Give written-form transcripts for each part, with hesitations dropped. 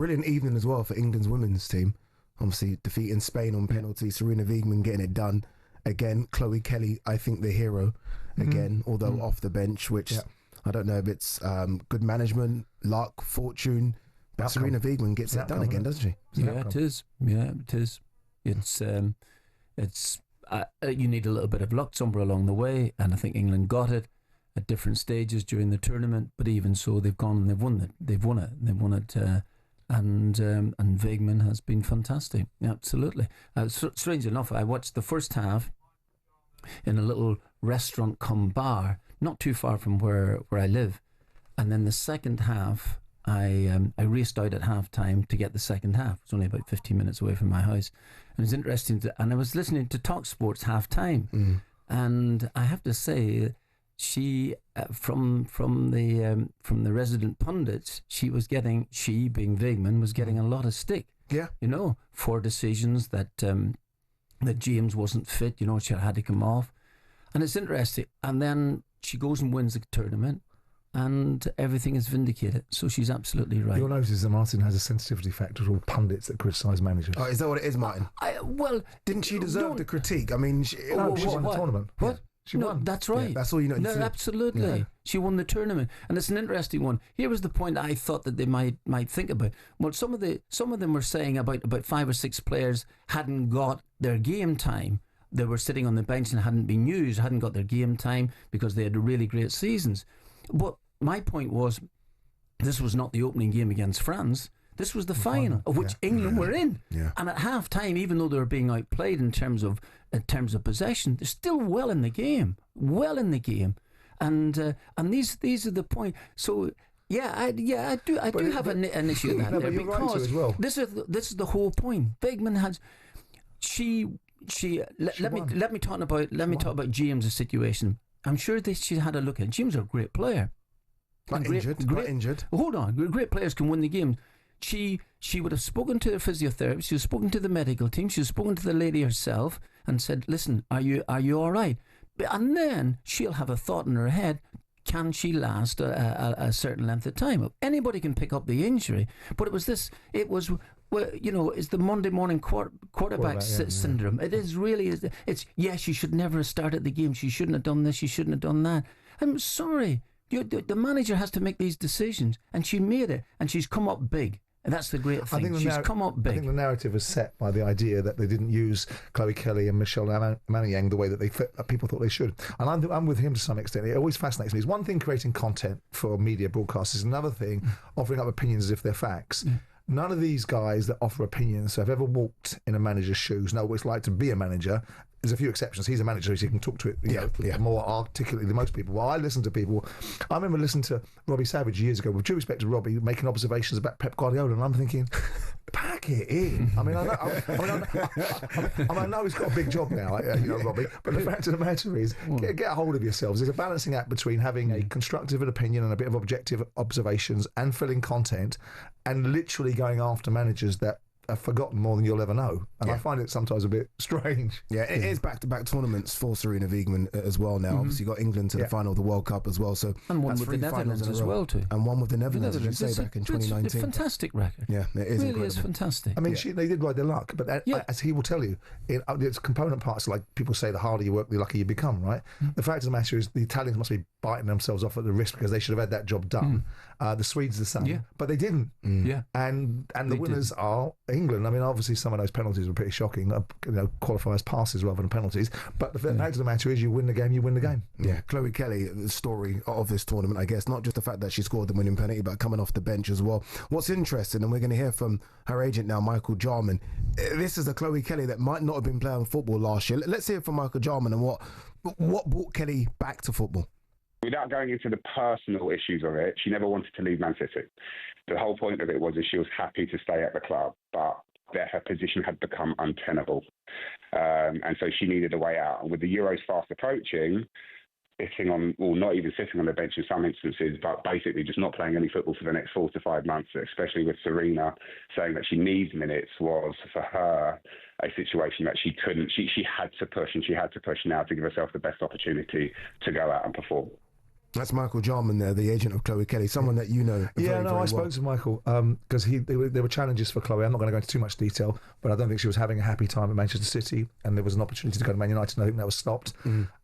Brilliant evening as well for England's women's team. Obviously defeating Spain on penalty. Serena Wiegman getting it done. Again, Chloe Kelly, I think the hero again, although off the bench, which I don't know if it's good management, luck, fortune, but Serena Wiegman gets it done again, doesn't she? It is. Yeah, it is. It's you need a little bit of luck somewhere along the way, and I think England got it at different stages during the tournament. But even so, they've gone and they've won it. They've won it. And Wiegman has been fantastic. Absolutely. Strange enough, I watched the first half in a little restaurant cum bar, not too far from where I live, and then the second half, I raced out at half time to get the second half. It's only about 15 minutes away from my house, and it was interesting. And I was listening to talkSPORT's half time, and I have to say, she from the resident pundits, she being Wiegman, was getting a lot of stick. Yeah, for decisions that James wasn't fit. She had to come off, and it's interesting. And then she goes and wins the tournament, and everything is vindicated. So she's absolutely right. You'll notice that Martin has a sensitivity factor to all pundits that criticise managers. Oh, is that what it is, Martin? Didn't she deserve the critique? I mean, she won the tournament. What? Yeah. She won. That's right. Yeah, that's all you know. No, absolutely. Yeah. She won the tournament, and it's an interesting one. Here was the point I thought that they might think about. Well, some of them were saying about 5 or 6 players hadn't got their game time. They were sitting on the bench and hadn't been used, hadn't got their game time because they had really great seasons. But my point was, this was not the opening game against France. This was the final, of which England were in. Yeah. And at half time, even though they were being outplayed in terms of possession, they're still well in the game. And these are the point. So I do have an issue with that there, because this is the whole point. Wiegman has let me talk about James' situation. I'm sure that she had a look at it. James is a great player. Not injured. Hold on, great players can win the game. She would have spoken to the physiotherapist, she would have spoken to the medical team, she would have spoken to the lady herself and said, listen, are you all right? And then she'll have a thought in her head, can she last a certain length of time? Anybody can pick up the injury, but it's the Monday morning quarterback syndrome. It is really, she should never have started the game, she shouldn't have done this, she shouldn't have done that. I'm sorry, the manager has to make these decisions, and she made it, and she's come up big. And that's the great thing. She's come up big. I think the narrative was set by the idea that they didn't use Chloe Kelly and Michelle Manniang the way that people thought they should. And I'm with him to some extent. It always fascinates me. It's one thing creating content for media broadcasts. It's another thing offering up opinions as if they're facts. None of these guys that offer opinions have ever walked in a manager's shoes, know what it's like to be a manager. There's a few exceptions. He's a manager, so he can talk to it more articulately than most people. Well, I listen to people. I remember listening to Robbie Savage years ago, with due respect to Robbie, making observations about Pep Guardiola, and I'm thinking, pack it in. I mean, I know he's got a big job now, Robbie, but the fact of the matter is, get a hold of yourselves. There's a balancing act between having a constructive opinion and a bit of objective observations and filling content, and literally going after managers that have forgotten more than you'll ever know, and I find it sometimes a bit strange. Yeah, it is back-to-back tournaments for Serena Wiegman as well now. Obviously got England to the final of the World Cup as well, so and one with the Netherlands as well too, and one with the Netherlands, as you say, back in 2019. It's a fantastic record. Yeah, it is. Really is fantastic. I mean, they did ride their luck, but as he will tell you, there's component parts, like people say, the harder you work, the luckier you become, right? The fact of the matter is, the Italians must be biting themselves off at the wrist because they should have had that job done. The Swedes the same, but they didn't. And the winners are England. I mean, obviously some of those penalties were pretty shocking. Qualifiers passes rather than penalties. But the fact of the matter is, you win the game, you win the game. Yeah, Chloe Kelly, the story of this tournament, I guess, not just the fact that she scored the winning penalty, but coming off the bench as well. What's interesting, and we're going to hear from her agent now, Michael Jarman. This is a Chloe Kelly that might not have been playing football last year. Let's hear from Michael Jarman and what brought Kelly back to football. Without going into the personal issues of it, she never wanted to leave Man City. The whole point of it was that she was happy to stay at the club, but that her position had become untenable. And so she needed a way out. And with the Euros fast approaching, not even sitting on the bench in some instances, but basically just not playing any football for the next 4 to 5 months, especially with Serena saying that she needs minutes, was for her a situation that she couldn't. She had to push, and she had to push now to give herself the best opportunity to go out and perform. That's Michael Jarman there, the agent of Chloe Kelly, someone that you know very I spoke well. to Michael because there were challenges for Chloe. I'm not going to go into too much detail, but I don't think she was having a happy time at Manchester City, and there was an opportunity to go to Man United, and I think that was stopped.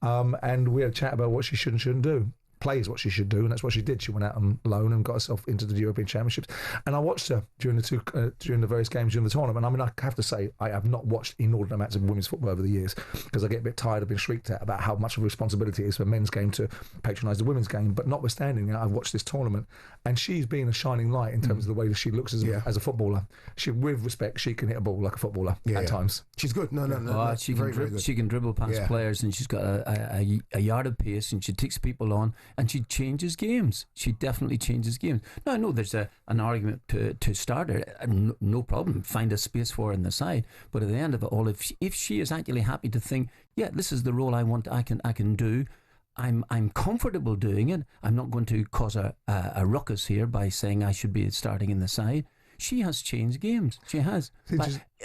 And we had a chat about what she should and shouldn't do. Play is what she should do, and that's what she did. She went out on loan and got herself into the European Championships. And I watched her during the various games during the tournament. I mean, I have to say, I have not watched inordinate amounts of women's football over the years because I get a bit tired of being shrieked at about how much of a responsibility it is for men's game to patronise the women's game. But notwithstanding, I've watched this tournament, and she's been a shining light in terms of the way that she looks as a footballer. With respect, she can hit a ball like a footballer at times. She's good. She can dribble past players, and she's got a yard of pace, and she takes people on. And she changes games. She definitely changes games. Now, I know there's an argument to start her. No problem. Find a space for her in the side. But at the end of it all, if she is actually happy to think, this is the role I want, I can do. I'm comfortable doing it. I'm not going to cause a ruckus here by saying I should be starting in the side. She has changed games. She has.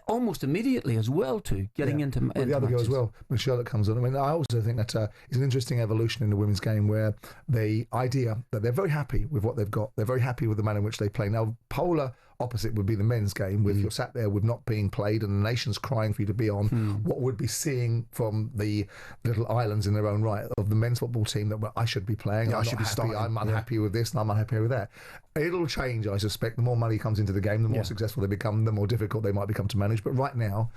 Almost immediately as well, too, getting into the other girl as well, when Charlotte comes on. I mean, I also think that it's an interesting evolution in the women's game where the idea that they're very happy with what they've got. They're very happy with the manner in which they play. Now, polar opposite would be the men's game, where you're sat there with not being played and the nation's crying for you to be on. What would be seeing from the little islands in their own right of the men's football team that I should be playing. I should be starting. I'm unhappy with this and I'm unhappy with that. It'll change, I suspect. The more money comes into the game, the more successful they become, the more difficult they might become to manage. But right now,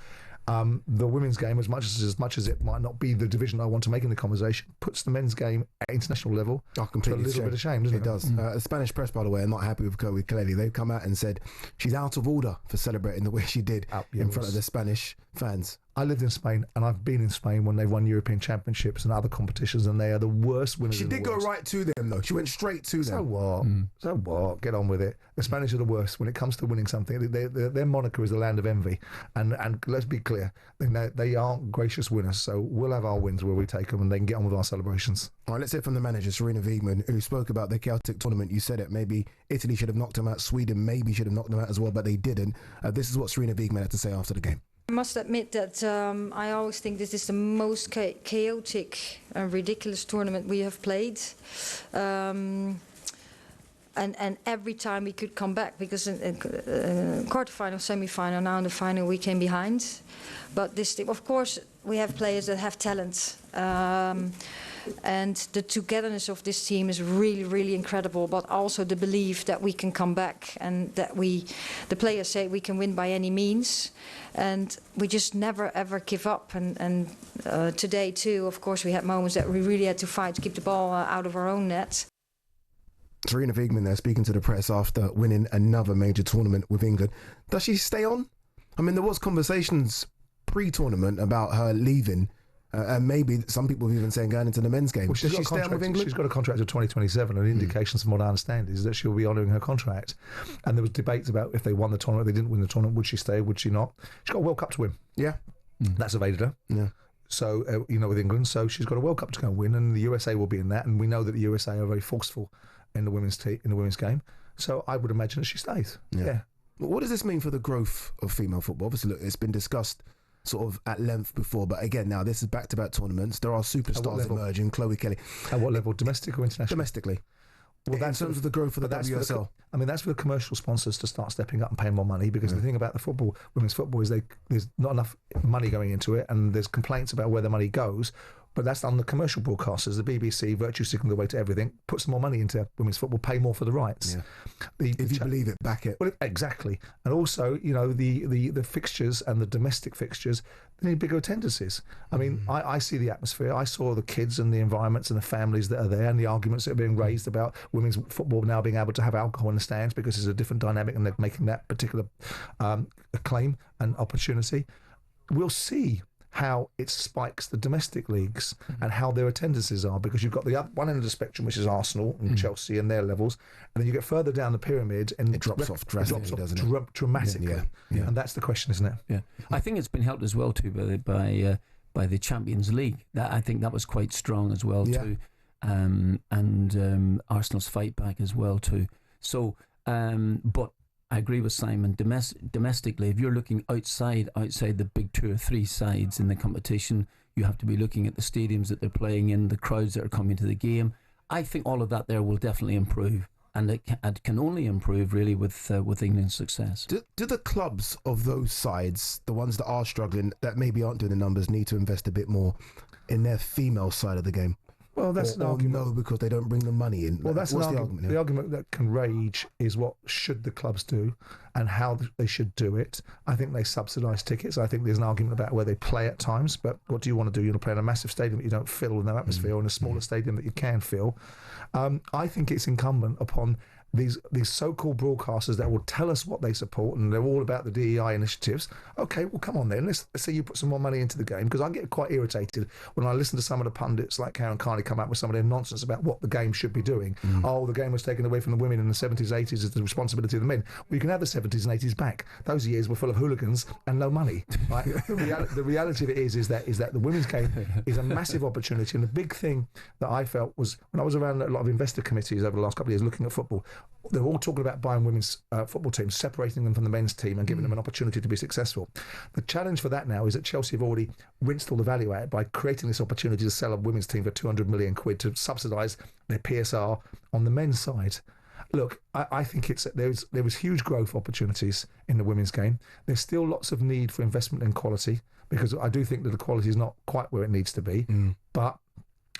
the women's game, as much as it might not be the division I want to make in the conversation, puts the men's game at international level to a little bit of shame, doesn't it? It does. The Spanish press, by the way, are not happy with Chloe Kelly. They've come out and said she's out of order for celebrating the way she did in front of the Spanish fans. I lived in Spain, and I've been in Spain when they've won European Championships and other competitions, and they are the worst winners. She did go right to them, though. She went straight to them. So what? So what? Get on with it. The Spanish are the worst when it comes to winning something. Their moniker is the land of envy, and let's be clear, they aren't gracious winners. So we'll have our wins where we take them, and they can get on with our celebrations. All right, let's hear from the manager, Serena Wiegman, who spoke about the Celtic tournament. You said it. Maybe Italy should have knocked them out. Sweden maybe should have knocked them out as well, but they didn't. This is what Serena Wiegman had to say after the game. I must admit that I always think this is the most chaotic and ridiculous tournament we have played. And every time we could come back, because in quarterfinal, semi-final, now in the final we came behind. But this, of course, we have players that have talent. And the togetherness of this team is really, really incredible. But also the belief that we can come back and that the players say we can win by any means. And we just never, ever give up. And today, too, of course, we had moments that we really had to fight to keep the ball out of our own net. Serena Wiegman there speaking to the press after winning another major tournament with England. Does she stay on? I mean, there was conversations pre-tournament about her leaving. And maybe some people have even saying going into the men's game. Well, Does she stay on with England? She's got a contract of 2027, and indications from what I understand is that she'll be honouring her contract. And there was debates about if they won the tournament, they didn't win the tournament, would she stay, would she not? She's got a World Cup to win. Yeah. That's evaded her. Yeah. So, with England, so she's got a World Cup to go and win, and the USA will be in that. And we know that the USA are very forceful in the women's game. So I would imagine that she stays. Yeah. What does this mean for the growth of female football? Obviously, look, it's been discussed sort of at length before, but again, now this is back-to-back tournaments. There are superstars emerging. Chloe Kelly. At what level? Domestic or international? Domestically. Well, in terms of the growth of the WSL. That's for the commercial sponsors to start stepping up and paying more money, because the thing about the women's football is there's not enough money going into it, and there's complaints about where the money goes. But that's on the commercial broadcasters. The BBC, virtue signaling the way to everything, put some more money into women's football, pay more for the rights. Yeah. If you believe it, back it. Well, exactly. And also, the fixtures and the domestic fixtures, they need bigger attendances. I mean, I see the atmosphere. I saw the kids and the environments and the families that are there, and the arguments that are being raised about women's football now being able to have alcohol in the stands because there's a different dynamic, and they're making that particular claim and opportunity. We'll see how it spikes the domestic leagues and how their attendances are, because you've got the one end of the spectrum, which is Arsenal and Chelsea and their levels, and then you get further down the pyramid and it drops off drastically, doesn't it? Dramatically. Yeah. And that's the question, isn't it? Yeah, I think it's been helped as well too by the Champions League. I think that was quite strong as well too, and Arsenal's fight back as well too. So, but I agree with Simon. Domestically, if you're looking outside the big 2 or 3 sides in the competition, you have to be looking at the stadiums that they're playing in, the crowds that are coming to the game, I think all of that there will definitely improve. And it can only improve really with England's success. Do the clubs of those sides, the ones that are struggling, that maybe aren't doing the numbers, need to invest a bit more in their female side of the game? Well, that's an argument. No, because they don't bring the money in. Well, that's What's an the argument. argument? The argument that can rage is what should the clubs do and how they should do it. I think they subsidise tickets. I think there's an argument about where they play at times, but what do you want to do? You want to play in a massive stadium that you don't fill with no atmosphere, or in a smaller stadium that you can fill. I think it's incumbent upon these so-called broadcasters that will tell us what they support, and they're all about the DEI initiatives. Okay, well, come on then. Let's say you put some more money into the game, because I get quite irritated when I listen to some of the pundits like Karen Carney come out with some of their nonsense about what the game should be doing. Oh, the game was taken away from the women in the 70s, 80s. It's the responsibility of the men. Well, you can have the 70s and 80s back. Those years were full of hooligans and no money. Right? The reality of it is that the women's game is a massive opportunity, and the big thing that I felt was when I was around a lot of investor committees over the last couple of years looking at football, they're all talking about buying women's football teams, separating them from the men's team and giving them an opportunity to be successful. The challenge for that now is that Chelsea have already rinsed all the value out by creating this opportunity to sell a women's team for 200 million quid to subsidise their PSR on the men's side. Look, I think there was huge growth opportunities in the women's game. There's still lots of need for investment in quality, because I do think that the quality is not quite where it needs to be, but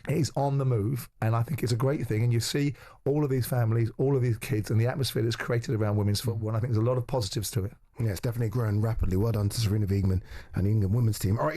it is on the move, and I think it's a great thing. And you see all of these families, all of these kids, and the atmosphere that's created around women's football, and I think there's a lot of positives to it. Yeah, it's definitely growing rapidly. Well done to Sarina Wiegman and the England women's team. All right.